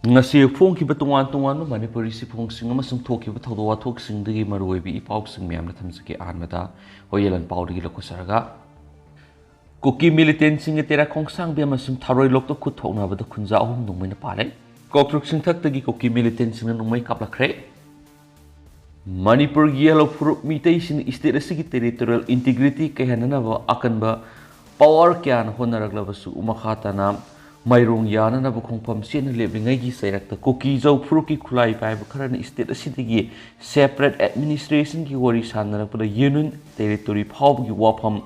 ngasi phongkiba tongan Manipuri si phongsing amasung thokiba thawdo wathoksingdagi maruoibi ipausing miyamna thamsake anmada hoyelan paudagi lokosaraga kuki militant sing tera khongsang bi amasung tharoi lokto khuthoknabada khunja ahum nungmaina pale kokruk singthak kuki militant sing nungmai kaplakre Manipur yellow fruit mutation state asigi territorial integrity kahanana akanba power kyan honaraglabasu umakhatana Mairong yana na bukongpam siya na leblingai gi sayrakta kuki-zou fruki kulai pai bukharan state asidagi separate administration ki wari sanna pada union territory phau gi wafam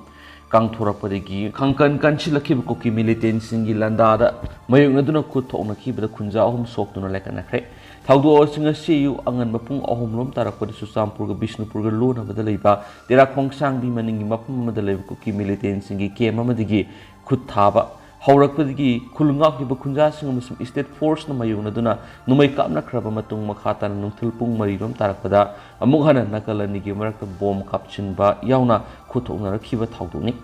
kang thora padagi khangkan kanchilaki kuki militant singi landada mayung naduna khuthokna ki bada khunja ahum soktuna lekana khre thawdo singa siyu angan bapung ahum lom tarakpada susampur ga bisnupur ga lona bada leiba tera khongsang bi maningi mapum mada leiba kuki militant singi kema madagi khuthaba haurakpadagi khulungak hiba khunjasing amasung state force na mayunaduna numai kapna khraba matung makhata nungthil pung marirom tarakpada amuk hana nakalani gi marakta bom kapchinba yauna khuthokna rakhiba thawduni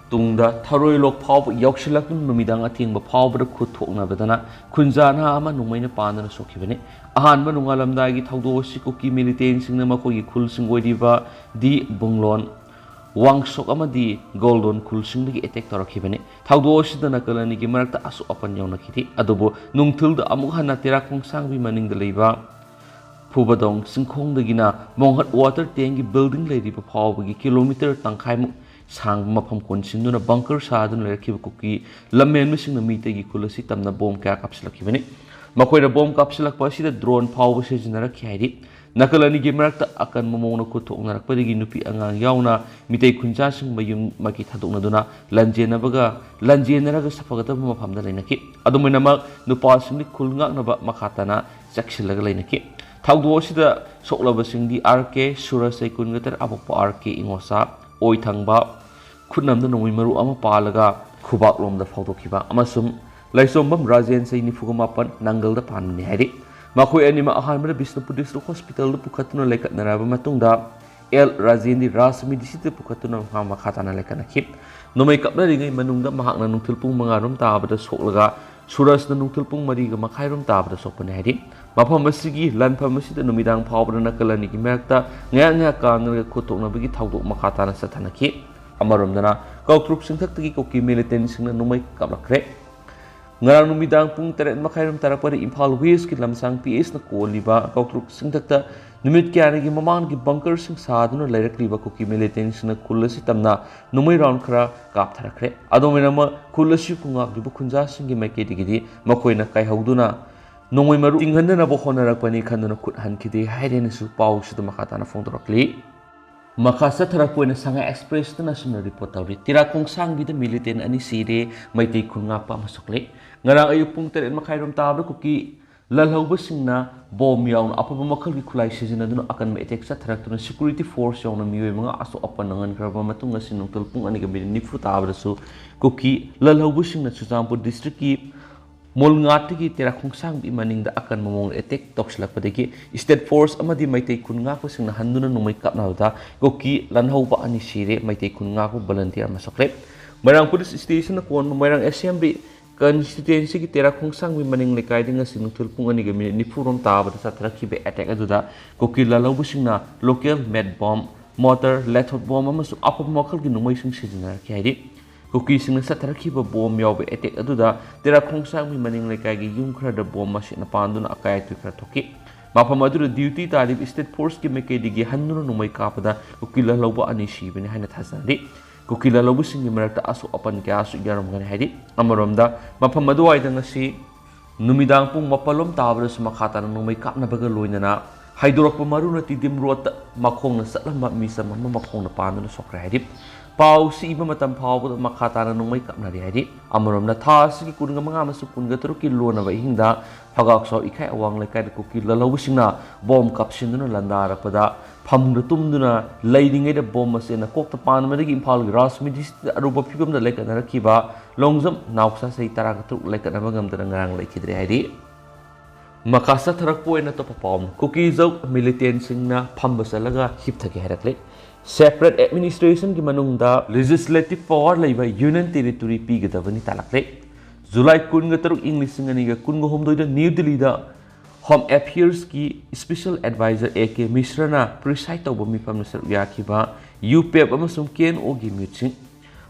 tungda tharoi lok phawb yauksilak numidang athingba phawbra khuthokna badana khunjana ama numaina panana sokhibani ahanba nungalamda gi thawdo sikuki militant singna makogi khulsing oidiba di bunglon wangsok amadi golden khulsing dagi attack torakhibani thawdo sidana kalani gi marakta asu apan yauna khiti adubo nungthil da amuk hana tera khongsang bi maning da leiba phubadong singkhong dagina monghat water tank gi building leidiba phawbagi kilometer tangkhai mu sang mafam konsinduna bunker saduna lekhiba kuki lamen mising na mitegi khulasi tamna bom ka kapsilakhibani makoina bom kapsilakpa sida drone phawba sejinara khairi nakalani gi marakta akan momongna khuthokna rakpadagi nupi angang yauna mitei khunja sing mayung maki thadokna duna lanjenaraga safagata mafamda leinaki adumaina mak nupa singni khulngak naba makhatana chakchilaga leinaki thawdo sida soklaba singdi RK surasai kungatar abokpa RK ingosa oi thangba khunamda nongoi maru ama palaga khubak lomda phawdokhiba amasum laisombam rajen sai nifugamapan nangalda panni hairi makoi anima ahanmada Bisnupur District Hospital da pukhatuna laikatnaraba matungda L Rajendi Rasmi disita pukhatuna hama khatana laikana khip nomai kapna ringai manungda mahakna nungthilpung mangarum tabada soklaga surasna nungthilpung mariga makhairum tabada sokpane hairi mafam asigi lanfam asida numidang phawbra nakalani gi merakta ngaya kanga khotokna bagi thawdok makhatana sathana khi amaromdana kautruk singthak kuki militant singna numai kaplakre ngarang numidang pung teret makhairum tarakpari Imphal West ki lamsang PS na koliba kautruk singthakta numit kyani gi mamang gi bunker sing saduna leirakliba kuki militant singna kulasi tamna numai round khara kap tharakre adomenama kulasi pungak gi khunja sing gi maike digidi makoina kai hauduna nongoi maru tinghanna bo honarakpani khanduna khut hankhidi hairena su pau su makhatana phongdorakli Makasa tharakpoina sanga express na sumna report tawri tira khongsang bi da militant ani sire maitei khunga pa masukle ngarang ayuk pung teret makhairom tabra kuki lalhauba singna bom yaun apaba makhal gi khulai sejina duna akan me attack sa tharaktuna security force yaun mioi manga aso apanangan kraba matunga sinungtul pung ani ga bi nifu tabra su kuki lalhauba singna Chuchampur district ki molngati tera khongsang bi maningda akan momong attack tokslakpadagi state force amadi maitei khunga ko singna handuna numai kapnawda goki lanhauba ani sire maitei khunga ko volunteer masokle marang police station na kon marang assembly constituency ki tera khongsang bi maning lekai dinga sinungthul pung ani ga mi nifurom tabada sathrakhi be attack aduda goki lalaubu singna local med bomb mortar lethal bomb amasu apam makhal gi numai sing sijina khairi kuki singna satharakhiba bom yaube attack aduda tera khongsang mi maning lekai gi yung khra da bom masina panduna akai tu khra thoki mafam adu duty talib state force ki meke digi hannunu numai kapada kuki la loba ani shibini haina thasandi kuki la lobu singi marakta asu apan kya asu yaram gani haidi amaromda mafam adu waida ngasi numidang pung mapalom tabra suma khatana numai kapna baga loinana haidorokpa maruna tidim rota makhongna satlamba misa mamma makhongna panduna sokra haidi pau si iba matam pau bu makhatana nungmai kapna ri haidi amorom na tha si kunga manga masu kunga tru ki lona ba hingda phagak so ikhai awang lekai ku ki lalawu singna bom kapsinduna landara pada phamdu tumduna leidingai da bom masena kokta pan madagi Imphal Rasmi district aruba phibam da lekana rakhiba longjam nauksa sei tara ka tru lekana bangam da ngarang lekhidre haidi makasa tharak poina to papam kuki-zou militant singna phamba challaga hipthage hakirakle separate administration ki manungda legislative power leiba union territory pi gadabani talakle July 13 ing lising aniga kungo homdoida New Delhi da Home Affairs ki Special Advisor AK Misrana preside tawba mifam na sarugya kiba UPEP amasum KNO gi mutsing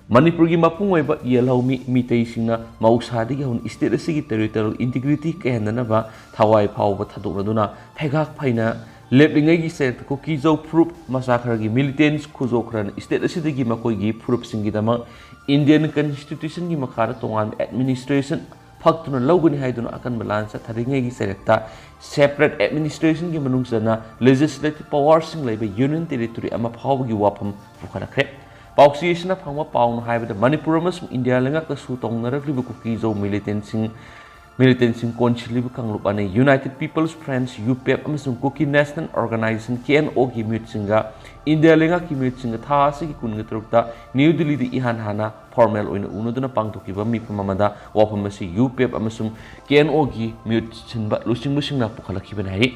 Manipur gi mapung oiba yelhaumi mitei singna mausadi gi hun state asigi territorial integrity kahendana ba thawai phawba thadokraduna phegak phaina leplingai gi set kuki-zou proof massacre gi militants khuzokran state asidagi makoi gi proof singi dama Indian Constitution gi makhara tongan administration faktuna loguni haiduna akan balansa tharingai gi serekta separate administration gi manungsana legislative powers sing laiba union territory ama phawgi wafam pukharakre pauksiyesna phangwa paung haibada Manipur amasung India lengak ta su tongnarakliba kuki-zou militant sing konchiliba kanglup ane United People's Friends UPEP amasung Kuki National Organization KNO gi mute singa India lengak ki mute singa tha asigi kunga trukta New Delhi di ihan hana formal oina unuduna pangtokiba mi pamamada wafamasi UPEP amasung KNO gi mute sinba lusing musingna pukhalakhiba nai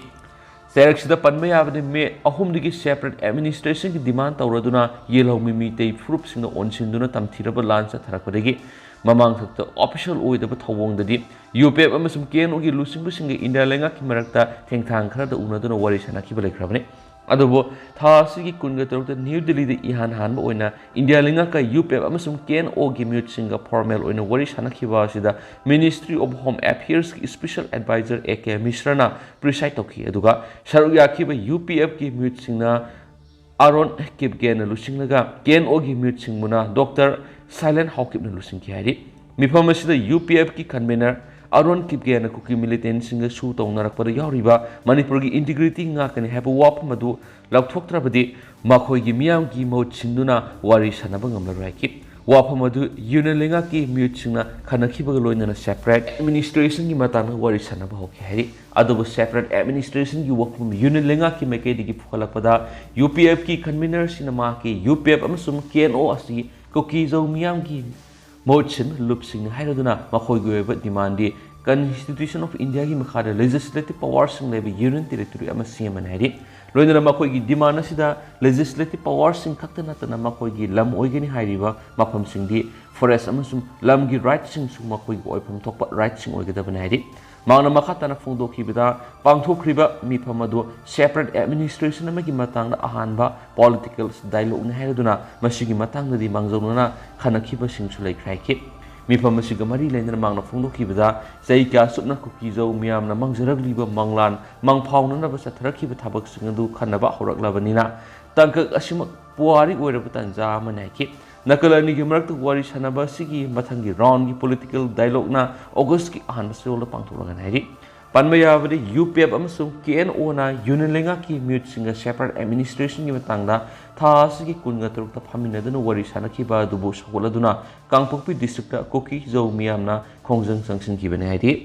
Sereksida panmaya abade me ahumdigi separate administration ki demand tawraduna yelhaumi mitei proof singna onsinduna tamthiraba lansa tharakpadagi mamang thakta official oidaba thawongdadi UPEP amasum KNO gi lusingbu singa India lenga ki marakta thengthang khara da unaduna wari sanakhiba lekrabane adobo thasigi kunga tarukta New Delhi da ihan hanba oina India lenga ka UPEP amasum KNO gi mute singa formal oina wari sanakhiba sida Ministry of Home Affairs ki Special Advisor AK Misrana preside tokhi aduga sarugya khiba UPF ki mute singa Aron Kipgena lusinglaga KNO gi mute singmuna Dr. Silent Hawkipna lusing ki hari mifam asida UPF ki convener Aron Kipgena kuki militant singa su tongnarakpada yauriba Manipur gi integrity ngakani haba wap madu laukthoktrabadi makhoi gi miyam gi mot sinduna wari sanaba ngamlarai ki wap madu union lenga ki mute singna khanakhiba loinana separate administration gi matang wari sanaba hoki hari adobo separate administration gi wapum union lenga ki meke digi pukhalakpada UPF ki convener sinama ki UPF amasum KNO asi kuki-zou miyam gi motion lupsing hairaduna makhoi goeba demandi Constitution of India gi makhada legislative powers sing leba union territory ama CM hari loinana makhoi gi demand asida legislative powers sing khakta natana makhoi gi lam oigani hairiba mafam sing di forest amasum lam gi rights sing su makhoi gi oipam thokpa rights sing oigadaban hari Mauna makatana fungdoki bida pangthokriba mifamadu separate administration amagi matangda ahanba political dialogue na haiduna masigi matangda di mangjawnana khanakhiba singsu laikhraiki mifamasiga mari leinana mangna fungdoki bida saika supna kuki-zou miyamna mangjaragliba manglan mangphawnana ba satharakhiba thabak singandu khanaba horaklabanina tangkak asima puari oiraba tanja manaiki Nakalani gi marakta wari sanaba sigi mathangi round gi political dialogue na August ki ahan seola pangtholangan hari panmaya bade UPF amasung KNO na union lenga ki mute singa separate administration gi matangda tha sigi kunga tarukta phaminaduna wari sanakhiba dubu sokoladuna Kangpokpi district ta kuki-zou miyamna khongjang sangsing ki bane hari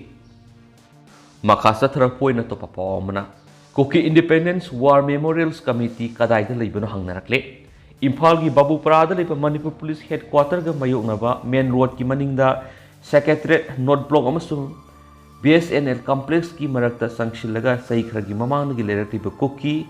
makasa thara point to papawmana Kuki Independence War Memorials Committee kadaida leibano hangnarakle Imphal gi Babu Parada lepa Manipur Police Headquarter ga mayoknaba main road ki maningda Secretariat North Block amasung BSNL complex ki marakta sangsilaga saikhra gi mamang gi leraktiba Kuki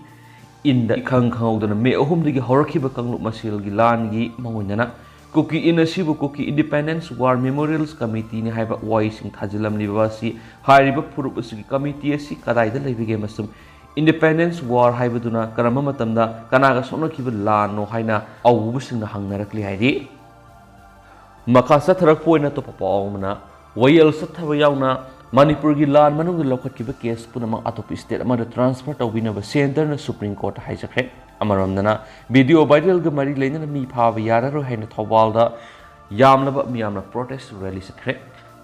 inda khangkhawdana me ahum digi horakhiba kanglup masil gi lan gi mangoinana Kuki in asibu Kuki Independence War Memorials Committee ni haiba wai sing thajilam ni basi hariba purup asigi committee asi kadaida leibige masum Independence War haibaduna karama matamda kanaga sonakhiba lano haina awubusingna hangnarakli haidi makasa tharak poina to papawmana wayel sathaba yauna Manipur gi lan manung lokhatkiba case punama atop state amada transfer tawbinaba center na Supreme Court haijakhe amaramdana video viral ga mari leinana mi phaba yararo haina thawalda yamlaba miyamna protest rally sakhe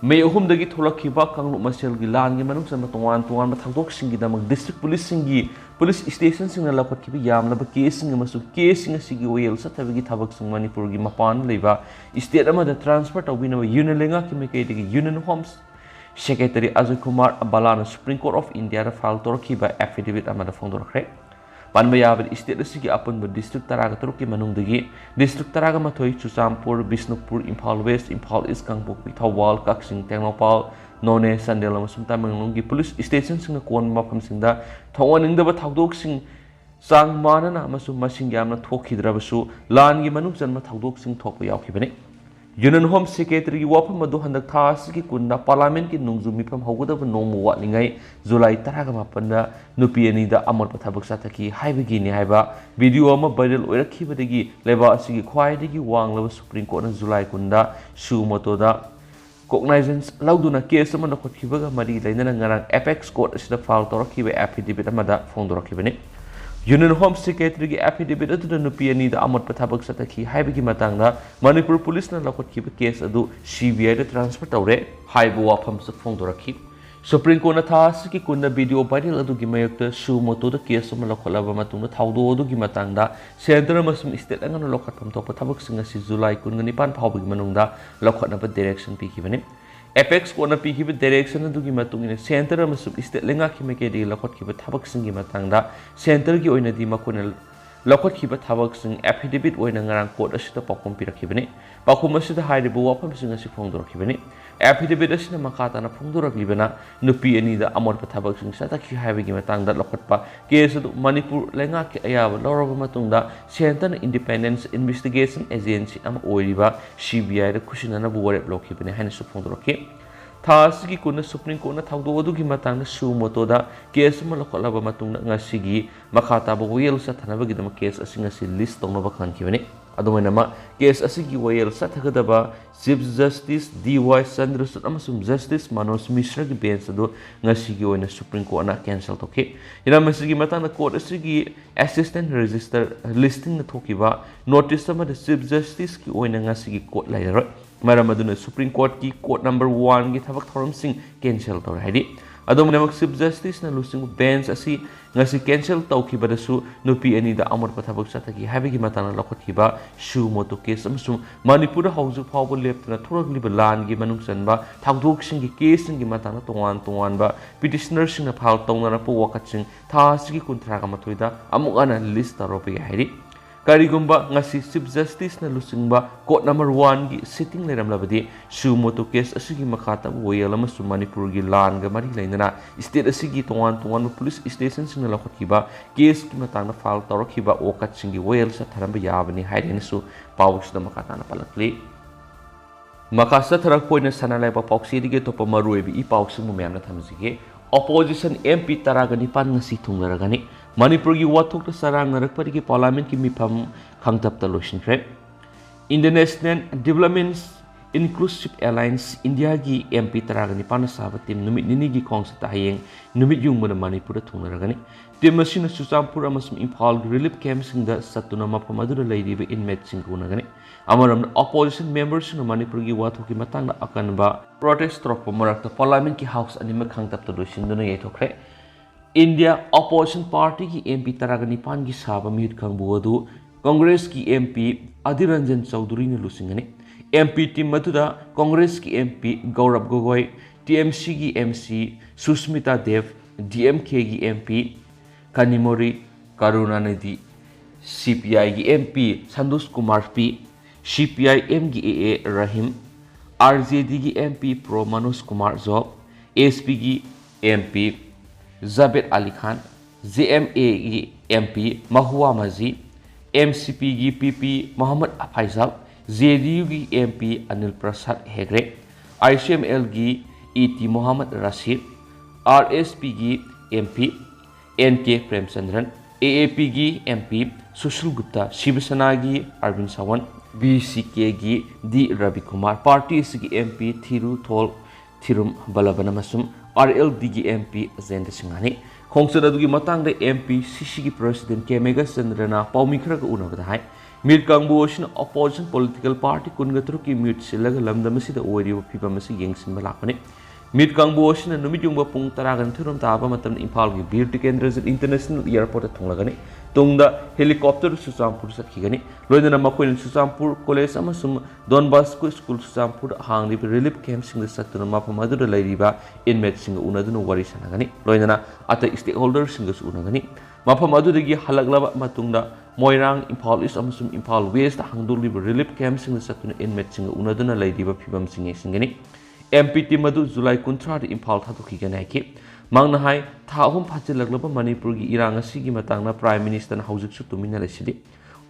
May ahumdagi tholakhiba kanglup masel gi lan gi manung sama tongan mathangdok singi damag district police singi police station singna lakhatkiba yamlaba case singa masu case singa sigi oil sathabagi thabak sing Manipur gi mapan leiba state amada transfer tawbinaba union lenga ki mekei union homes secretary Ajay Kumar Balana Supreme Court of India ra file torkhiba affidavit amada phongdorkhre Panmayabad state asigi apunba district taraga taruki manungdagi district taraga mathoi Chusampur Bisnupur Imphal West Imphal East Kangpokpi Thawal Kaksing Tengloupal None Sandel amasung Tamenglonggi police station singna kon mafam singda thawaningdaba thawdok sing sang manana amasung masing yamna thokhidrabasu lan gi manung janma thawdok sing thokpa yawkhibani union home secretary की वाफम अदु हंदक था की कुंदा parliament की नुंगजु मिफम हौगदब नोंमु वाटलिंगाई जुलाई 10 नुपी अनीदा अमरप थबक साथकी हाइबगिनी हाइबा video अमा viral ओइरखिबदगी लेबा असिगी ख्वाइदगी वांगलब सुप्रीम कोर्ट ना जुलाई कुंदा सुमोतोदा कोग्नाइजेंस लौदुना केस अमा नखोतखिबगा मरी लेनना ngarang एपेक्स कोर्ट असिदा फाइल तौरखिबे एफिडेविट अमादा फोंदोरखिबने यूनियन होम सेक्रेटरी की एफिडेविट अदुदा नुपी अनीदा अमरप थबक साथकी हाइबगी मतंगदा मणिपुर पुलिस ना लखोतखिबे केस अदु सीबीआई दा ट्रांसफर तौरे हाइबो वाफम से फोंदोरखि सुप्रीम कोर्ट ना था की कुंदा वीडियो वायरल अदुगी मयक्ता सुमोतोदा केस अमा लखोलाबा मतुंगदा थाउदो अदुगी मतंगदा सेंटर अमसुम स्टेट अंगन लखोतफम तोप थबक सिंग असि जुलाई 19 फावबगी मनुंगदा लखोतनाबा डायरेक्शन पिखिबने एपेक्स कोर्ट पीखिबे डायरेक्शन अदुगी मतुंगिने सेंटर अमसुम स्टेट लेंगाखि मेकेदी लखोतखिबे थबक सिंगी मतंगदा सेंटर की ओइनदी मखोने लखोतखिबे थबक सिंग एफिडेविट ओइना ngarang कोर्ट असिदा पाखुम पिरखिबने पाखुम असिदा हाइरिबो वाफम सिंग असि फोंदोरखिबने एफिडेविट असिना मखाताना फोंदोरखलिबना नुपी अनीदा अमरप थबक सिंग साथखि हाइबगी मतंगदा लखोतपा केस अदु मणिपुर लेंगाखि अयाबा लौरबा मतुंगदा सेंटर इंडिपेंडेंस इन्वेस्टिगेशन एजेंसी अम ओइरिबा सीबीआई दा खुसिनाना बुवरेप लोखिबने हाइनसु फोंदोरखि थासगी कुन सुप्रीम कोर्ट ना थाउदो अदुगी मतंगदा सुमोतोदा केस अमा लखोलाबा मतुंगदा ngasiगी मखाताबा वयेल साथनाबगिदम केस असिंग असि लिस्ट तौनबा खनखिबने अदुमैनामा केस असिगी वयेल साथगदबा चीफ जस्टिस डी.वाई. चंद्रचूड अमसुम जस्टिस मनोज मिश्रा की बेंच अदु ngasiगी ओइना सुप्रीम कोर्ट ना कैंसल तोखे इनामसिगी मतंगदा कोर्ट असिगी असिस्टेंट रजिस्टर लिस्टिंग ना थोकिबा नोटिस अमा द चीफ जस्टिस की ओइना ngasiगी कोर्ट लाइरय मरम अदुना सुप्रीम कोर्ट की कोर्ट नंबर 1 की थबक थोरमसिंग कैंसल तौर हाइदि अदुमनमक चीफ जस्टिस ना लुसिंग बेंच असि ngasi कैंसल तौखिबदसु नुपी अनीदा अमरप थबक साथकी हाइबगी मताना लखोतखिबा सुमोतो केस अमसुम मणिपुर हौजु फावबो लेपतना थोरगलिबा लानगी मनुंग चनबा थागदोकसिंगी केससिंगी मताना तोवान तोवानबा पिटिशनरसिंगना फाइल तौनारपो वकतसिंग थासिगी कुंथ्रागा मथोइदा अमुगाना लिस्ट तरोपे हाइदि करिगुम्बा ngasi चीफ जस्टिस ना लुसिंगबा कोर्ट नंबर 1 की सिटिंग लेरमलबदि सुमोतो केस असिगी मखाता वयेल अमसुम मणिपुर की लानगा मरि लेनना स्टेट असिगी तोवान तोवान पुलिस स्टेशन सिंग लखोतखिबा केस की मतांगना फाइल तौरखिबा ओकत सिंगी वयेल सा थरम याबनि हाइरेनसु पाउसदा मखाताना पलकली मखासा थरक पोइना सनालाइबा पाउक्सीदिगे तोप मरुएबि इ पाउक्सिंग मुम्यामना थमजिगे opposition MP taragani pan ngasi thunglaragani Manipur की वाथोक सरंग नरकपरी की पार्लियामेंट की मिफम खंगतप तलोशिनख्रे international development inclusive alliance India की MP तरगनी पान साब टीम नुमित निनी की खोंगसता हयेंग नुमित युंगबन मणिपुर थुंगरगनी टीम मसिन सुचामपुर अमसुम इम्फाल रिलीफ कैंप सिंग द सत्तुना मफम अदुर लैरिबे इनमेट सिंग उनगनी अमरम ऑपोजिशन मेंबर्स न मणिपुर की वाथोक की मतंग अकनबा प्रोटेस्ट तोरप मरक्ता पार्लियामेंट की हाउस अनिम खंगतप तलोशिनदुना येथोख्रे इंडिया ऑपोजिशन पार्टी की MP तरगनी पान की साब मिहित खंगबुअदु कांग्रेस की MP अधीर रंजन चौधरी ने लुसिंगनी MP टीम मधुदा कांग्रेस की MP गौरव गोगोई TMC की MC सुष्मिता देव DMK की MP कनिमोरी करुणानिधि CPI की MP Santosh Kumar P CPIM की AA रहीम RJD की MP pro Manoj Kumar job SP की MP जावेद अली खान JMA की MP महुआ मजी MCP की PP मोहम्मद फैसल JDU की MP अनिल प्रसाद हेगड़े ICML की ET मोहम्मद रशीद RSP की MP NK प्रेमचंद्रन AAP की MP सुशील गुप्ता शिवसेना की अरविंद सावंत BCK की D रवि कुमार पार्टी की MP थिरु थोल थिरुम बलबनमसुम RLD की MP अजेंद्र सिंहानी खोंगसद अदुगी मतंग द MP CC की प्रेसिडेंट केमेगा चंद्रना पाउमिखरग उनबदा हाय मीर कांगबु ओशन ऑपोजिशन पॉलिटिकल पार्टी कुनगतरु की म्यूट सिलग लमदमसिद ओरिबो फिबमसि येंगसिनबा लाखने मीर कांगबु ओशन नुमिजुंबा पुंग तरागन थुरम ताबा मतम इम्फाल की बीर टिकेंद्र इंटरनेशनल एयरपोर्ट थोंगलगने तुंगदा हेलीकॉप्टर सुचामपुर सखिगनी लोइदना मखोइन सुचामपुर कॉलेज अमसुम डॉन बॉस्को स्कूल सुचामपुर हांगलिब रिलीफ कैंप सिंग सत्तुना मफम अदुर लैरिबा इनमेट सिंग उनदुना वरी सनागनी लोइदना अत स्टेक होल्डर सिंग उनगनी मफम अदुदगी हलगलबा मतुंगदा मोइरांग इम्फाल ईस्ट अमसुम इम्फाल वेस्ट हांगदुलिब रिलीफ कैंप सिंग सत्तुना इनमेट सिंग उनदुना लैरिबा फिबम सिंग सिंगनी MP टीम अदु जुलाई 19 इम्फाल थादुखिगनायखि मांगना हाय था अहुम फाजिलगलब मणिपुर की इरांग असिगी मतंगना प्राइम मिनिस्टर हौजिकसु तुमिना लेसिदि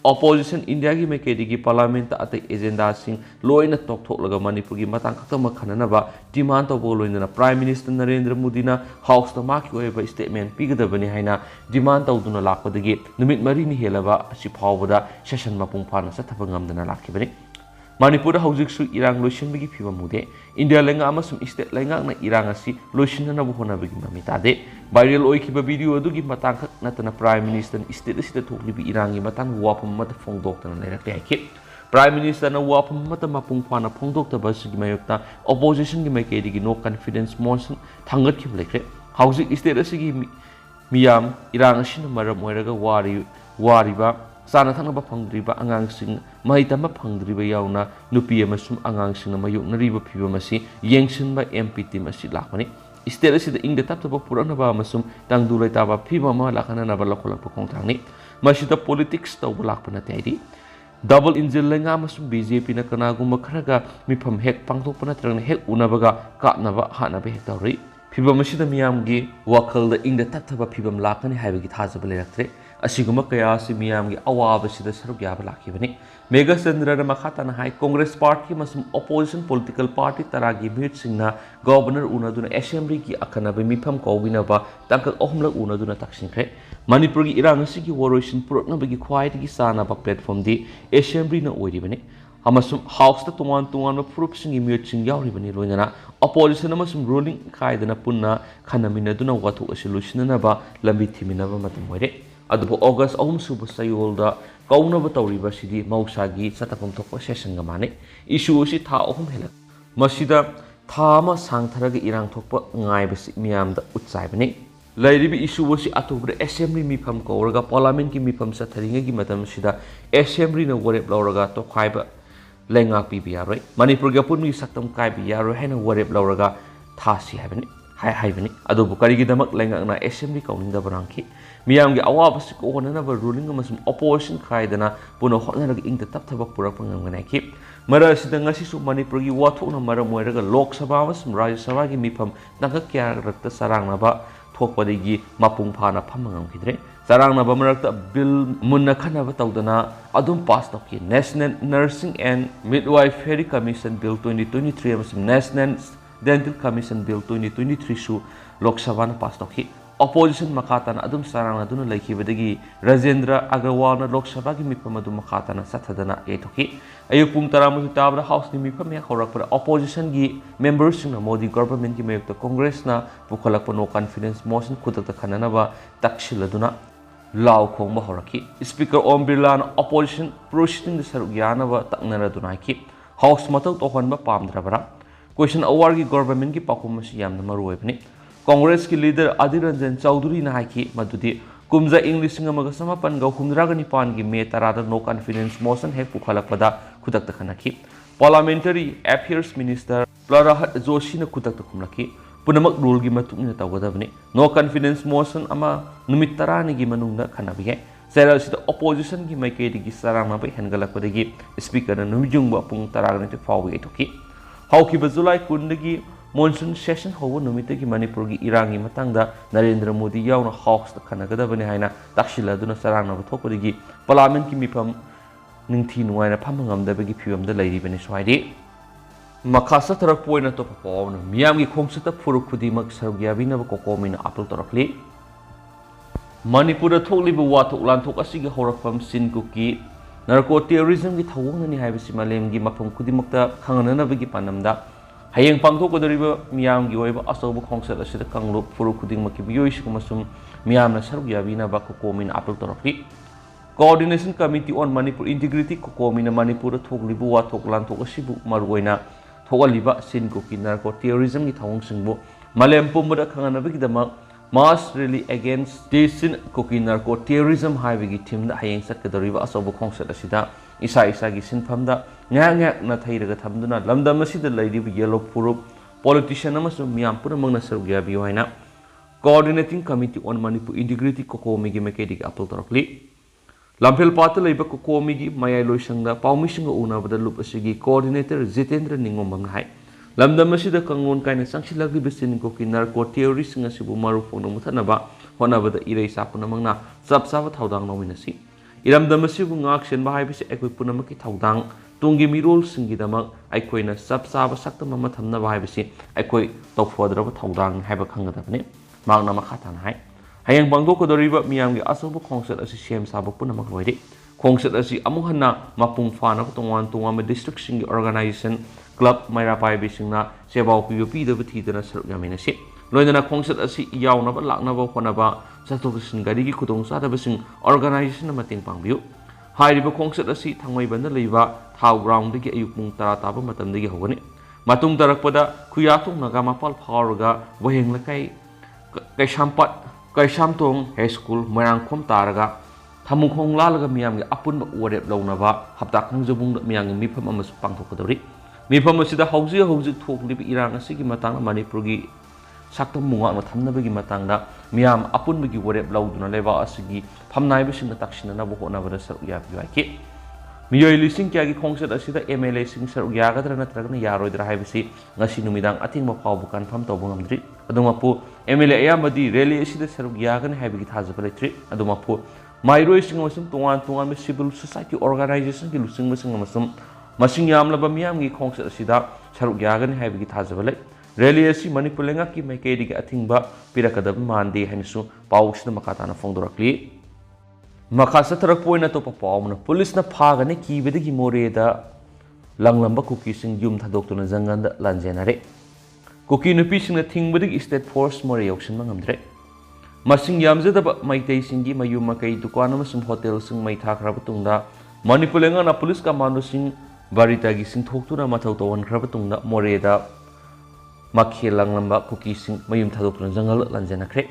opposition India ki maikei ki parliament ate agenda sing loina tokthok Manipur ki matang khatama khananaba demand tawbo loina Prime Minister Narendra Modi na house ta maki oiba statement pigadabani haina demand tawduna lakpadagi numit mari ni helaba asi phawbada session mapung phana sathaba ngamdana lakhibani Manipur haujiksu irang loisinbagi phiba mude India lenga amasum state lenga na irang asi loisinna bu honabagi mamitade viral oikiba video adugi matang khak natana Prime Minister state asida thoklibi irangi matang wapam mata phongdoktana lerakle haiki Prime Minister na wapam mata mapung phana phongdoktaba sigi mayokta opposition gi maikei gi no confidence motion thangat khib lekre haujik state asigi miyam irang asina maram oiraga wariba sana thangba phangdriba angangsing mahitama phangdriba yauna nupi amasum angangsing mayoknariba phiba masi yengsinba MP team asi lakmani state asida ingda taptaba puranaba amasum tangdu laitaba phiba ma lakhana naba lakholak khongthangni masida politics tawba lakpana taidi double engine lenga amasum BJP na kanaguma kharaga mifam hek pangthokpana trangna hek unabaga kapnaba hanaba hek tawri phiba masida miyamgi wakhalda ingda taptaba phibam lakani haibagi thajaba leraktre asiguma kaya si miyamgi awaba sida saruk yaba lakhibani mega chandra makhatana hai Congress party masum opposition political party taragi bit singna governor unaduna assembly ki akhanabe mifam kawinaba tangkak ohmlak unaduna taksinkre Manipur gi irang asigi woroisin puroknabagi khwaidagi sanaba platform di assembly na oiribani amasum house ta tungan proof singi mute sing yauribani loinana opposition amasum ruling khaidana punna khanaminaduna wathu solution ba lambi thiminaba matam oire adubo August ahum suba sayolda kaunaba tawriba sidi mausagi satapam thokpa session ga mane issue si tha ahum helak masida tha ma sangtharaga irang thokpa ngaiba si miyamda utsaibani lairibi issue si atubra assembly mifam kawraga parliament ki mifam satharinga gi matam sida assembly na warep lawraga to khaiba lengak pi biaroi Manipur ga punmi saktam kai biaroi haina warep lawraga thasi habani haibani adubu karigi damak lengak na assembly kauninda barangki miyamgi awabasi ko honanaba ruling amasum opposition khaidana puno honanaga ingta tapthaba purakpa ngamganaki marasida ngasi su Manipur gi wathokna maramoiraga Lok Sabha amasum Rajya Sabha gi mifam nangka kya rakta sarangnaba thokpadigi mapung phana phamangamkidre sarangnaba marakta bill munna khanaba tawdana adum pass tawki National Nursing and Midwifery Commission Bill 2023 amasum National Dental Commission Bill 2023 su Lok Sabha na pass tawki opposition makhatana adum sarangna duna laikhibadagi Rajendra Agarwal na Lok Sabha gi mifam adum makhatana sathadana ethoki ayuk pung taramu tabra house ni mifam ya khorakpara opposition gi members na Modi government gi mayukta Congress na pukhalakpa no confidence motion khudakta khananaba takshiladuna law khongba horaki speaker Om Birla na opposition proceeding the saruk yanaba taknaraduna ki house matau tohonba pamdrabara question award gi government gi pakumasi yamna maruibni Congress ki leader Adhir Ranjan Chaudhary na haiki madudi kumza English ngamaga samapan ga humraga nipan gi me tarada no confidence motion he pukhalakpada khudakta khanaki parliamentary affairs minister Prarahat Joshi na khudakta khumlaki punamak rule gi matungna tawgadabni no confidence motion ama numit tarani gi manungda khanabige sera sida opposition gi maikei gi sarangna bai hengalakpadagi speaker na numijungba pung taraga ni fawi etoki haukiba July kundagi monsoon session hobo numitagi Manipur gi irangi matangda Narendra Modi yauna house ta khanagadabani haina takshiladuna sarangna thokpadagi parliament ki mifam ningthi nuaina phamangamdabagi phibamda lairibani swaidi makhasa tarak poina to pawn miyamgi khongsata phuruk khudimak sarugyabi na kokomina apul torakli Manipur thoklibu wathok lanthok asigi horakpam sinkuki narco terrorism gi thawongnani haibasi malemgi mafam khudimakta khangananabagi panamda hayeng pangthokadariba miyamgi oiba asoba khongsat asida kanglo phuruk khudingmakki biyoisi kumasum miyamna sarugyabina ba kokomina apul torakli Coordination Committee on Manipur Integrity kokomina Manipur thoklibu wathok lanthok asibu maruoina thogaliba sinkuki narco terrorism gi thawngsingbu malem pumbada khanganabagi damak mass rally against Desin Koki narco terrorism haibagi team da hayeng satkadariba asoba khongsat asida isa gi sinphamda ngak na thairaga thamduna lamdam asida lairiba yellow purup politician amasu miyam punamangna sarugyabi hoina Coordinating Committee on Manipur Integrity kokomi gi mekedi apple torakli Lampel Pata Labor Kokomigi, Maya Loisanga, Paumishinga Unabada Loop Asigi, Coordinator Zitendra Ningomang Hai. Lamdamashida Kangon kind of Sanchilagi Bisin Koki narco terrorists in a Sibumaru Fonomutanaba, Honabada Ire Sapunamanga, Subsavat Haudang Nominasi. इरमदम असिबु ngak senba haibisi aikoi punamaki thaudang tunggi mirol singgidamak aikoina sab saba saktam ama thamna haibisi aikoi tawfodraba thaudang haiba khangadabani magna makhatan hai hayang bangdo ko doriba miyamgi asobu khongset asi sem saba punamak loide khongset asi amung hanna mapung fana ko tongwan tongwa district singi organization club maira pai bisingna sebau pi pi da thi dana saruk yamina se loidana khongset asi yauna ba lakna ba khona ba sathoksin gari gi khudong sa da bising organization na mating pangbiu hairiba khongset asi thangmai banda leiba thau ground gi ayuk mung tara taba matam digi hogani matung tarakpada khuyatung naga mapal phawrga waheng lakai kaishamtong high school moirangkhom taraga thamungkhong lalaga miyamgi apunba orep launaba hapta khangjabung miyamgi mifam amasu pangthokadori mifam asida hauji thoklibi irang asigi matang manipurgi saktam munga no thamnabagi matangda miyam apunbagi orep lauduna leba asigi phamnai bisingna taksina na bo na bada saru ya ki miyoi lising kya gi khongset asida MLA sing saru ya gadra natragna yaroidra haibisi ngasi numidang atingma phawbu kan pham tawbungamdri adumapu MLA ayamadi rally asida saru ya gan haibigi thajaba letri adumapu mairoi sing masum tungan civil society organization ki lusing masum masing yamlaba miyam gi khongset asida saru ya gan haibigi thajaba let rally asi manipur lenga ki maikedi gi athingba pirakadab mande hanisu pawsna makatana fongdorakli makasa tarak poina to papawna police na phagane kibedagi moreda langlamba kuki sing yum thadokuna janganda lanjenare kuki nupi singna thingbedagi state force more yauksin mangamdre masing yamjadaba maitei singi mayum makai dukan amasum hotel sing mai thakraba tungda manipur lenga na police commando sing barita gi sing thoktuna mathau tawan khraba tungda moreda makhe langlamba kuki sing mayum thadokuna jangal lanjenakre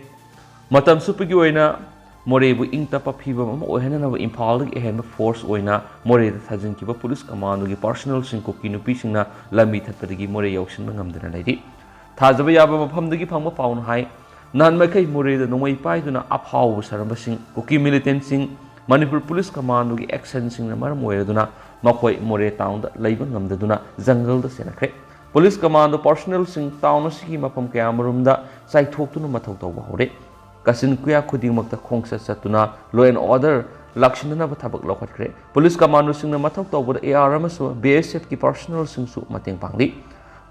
matam supigi oina morebu ingtapa phiba mama ohenana imphal gi ehema force oina more da thajin kiba police command gi personal sing ko kinu pi singna lami thatpadagi more yauksin ngamdana laidi thajaba yaba mafam dagi phangba paun hai nan makai more da nomai pai duna aphaw saramba sing kuki militant sing manipur police command gi action sing na mar moira duna makoi more town da leiba ngamdaduna jungle da senakre police command personal sing town sigi mafam kayamarum da sai thoktuna mathau tawba hore kasin kuya khuding makta khongsa satuna law and order lakshinana ba thabak lokhatkre police commando singna mathok tawbur AR amasu BSF ki personal singsu mateng pangdi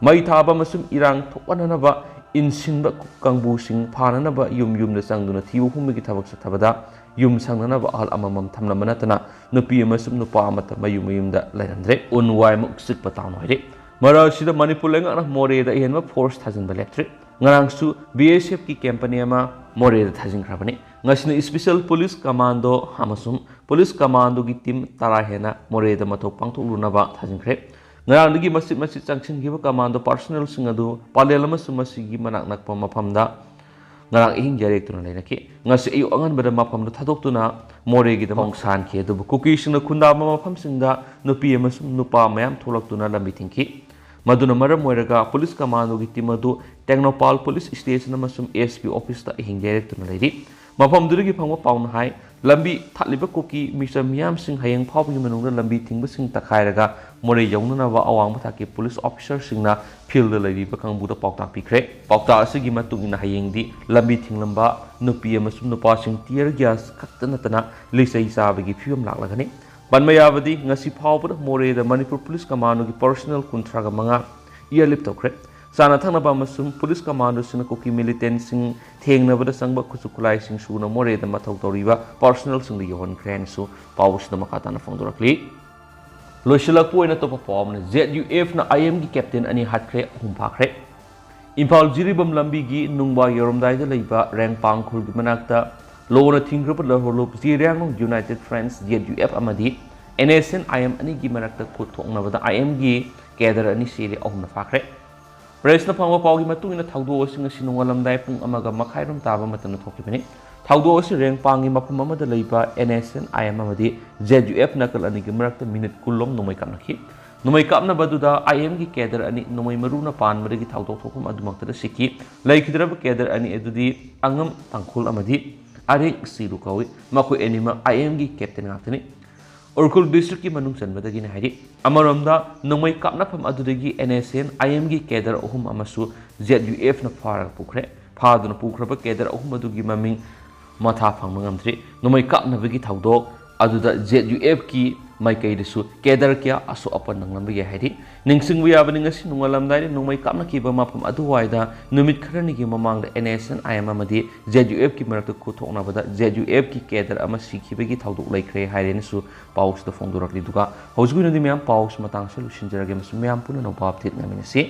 mai thaba masum irang thokanana ba insinba kangbu sing phanana ba yum da sangduna thibu hummi ki thabak sathabada yum sangnana ba ahal amamam thamna manatana nupi amasum nupa amata mayum da lainandre unwai muk sik patawn hoire mara sida manipur lenga na more da henma force thajin ba electric ngarangsu BSF ki company ama more da thajin khrabani ngasina special police commando amasum police commando gi team tara hena more da mathok pangthok luna ba thajin khre ngarangdagi masjid changchin gi commando personnel sing adu palelama sumasi gi manak nakpa maphamda ngarang ihing jarek tuna leinaki ngasi ayu angan bada maphamda thadok tuna more gi da mongsan khe du kuki singna khunda mafam singda nupi amasum nupa mayam tholak tuna lambi thingki maduna maram moiraga police commando gi team adu technopal police station amasum SP office ta ihing direct tuna leidi mafam durigi phangwa paun hai lambi thaliba kuki misa miyam sing hayang phawbi manungna lambi thingba sing takhairaga more yawnana wa awang bathaki police officer singna field leiriba kangbu da pawta pikre pawta asigi matungina hayengdi lambi thinglamba nupi amasum nupa sing tear gas khattana tana lisai sabagi phium laklagani banmayabadi ngasi phawbada more da manipur police commando gi personal kuntraga manga yearlip tokre sana thangna ba masum police commando sing kuki militant sing thengnabada sangba khusukulai sing suna more da mathau toriba personal sing li hon kren su pawus na makatana fongdorakli loisilak poina to perform na ZUF na IM gi captain ani hatkre humpakre impal jiribam lambi gi nungba yoromdai da leiba rang pangkhul gi manakta lona thingrapa lahorlop jirang United Friends ZUF amadi NSN IM ani gi manakta khothoknabada IM gi kedar ani sele ahumna fakre Presna phangwa pawgi matungina thawdo sing sinungalamdai pung amaga makhairum taba matana thokibani thawdo si reng pangi mafam amada leiba NSN IM amadi ZUF nakal ani gi marakta minute kulom nomai kapnaki nomai kapna baduda IM gi kedar ani nomai maruna pan marigi thawdo thokum adumakta siki laikhidraba kedar ani edudi angam tangkhul amadi are siru kawi makoi anima IM gi captain ngaktani Urkul district ki manung sanbadagi na hari amaramda nomai kapna pham adudagi NSN IM gi kedar ahum amasu ZUF na farak pukre phaduna pukraba kedar ahum adugi maming matha phangmangamdri nomai kapna bagi thawdok अदुदा ZUF की माइकईदसु केदर क्या असो अपन नंगलम ये हैदि निंगसिंग याबनि ngasi nungalamdai nungmai kamna kiba mapam aduwaida numit kharani gi mamang NSN IM amadi ZUF ki marak kuthokna bada ZUF ki Kedar ama sikhibe gi thauduk laikre haireni su paus da phongdurakli duga hojgui nadi myam paus matang se lusinjarage mas myam puna no pap thit naminasi